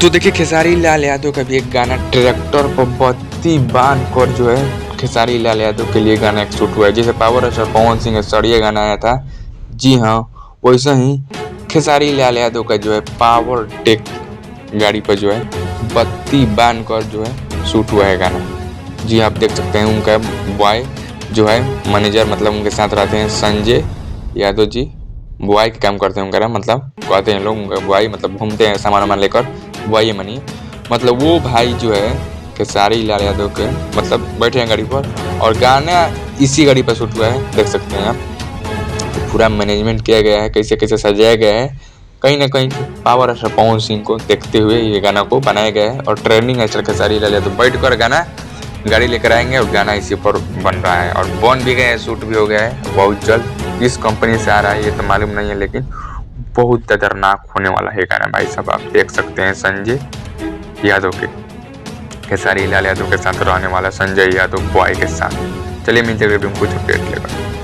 तो देखिए खेसारी लाल यादव का भी एक गाना ट्रैक्टर पर बत्ती बांध कर जो है खेसारी लाल यादव के लिए गाना एक शूट हुआ है। जैसे पावर स्टार पवन सिंह सड़िया गाना आया था, जी हाँ वैसे ही खेसारी लाल यादव का जो है पावर टेक गाड़ी पर जो है बत्ती बांध कर जो है शूट हुआ है गाना। जी आप देख सकते हैं उनका बॉय जो है मैनेजर मतलब उनके साथ रहते हैं संजय यादव जी, बॉय के काम करते हैं उनका मतलब कहते हैं लोग उनका बॉय मतलब घूमते हैं सामान वामान लेकर बॉय मनी मतलब वो भाई जो है खेसारी लाल यादव के मतलब बैठे हैं गाड़ी पर और गाना इसी गाड़ी पर शूट हुआ है। देख सकते हैं आप पूरा मैनेजमेंट किया गया है, कैसे कैसे सजाया गया है। कहीं ना कहीं पावर स्टार पवन सिंह को देखते हुए ये गाना को बनाया गया है और ट्रेंडिंग स्टार खेसारी लाल यादव बैठ कर गाना गाड़ी लेकर आएंगे और गाना इसी पर बन रहा है और बन भी गया है, शूट भी हो गया है। बहुत जल्द किस कंपनी से आ रहा है ये तो मालूम नहीं है, लेकिन बहुत खतरनाक होने वाला है गाना भाई साहब। आप देख सकते हैं संजय यादव के खेसारी लाल यादव के साथ रहने वाला संजय यादव बॉय के साथ। चलिए मिलते हुए कुछ अपडेट लेकर।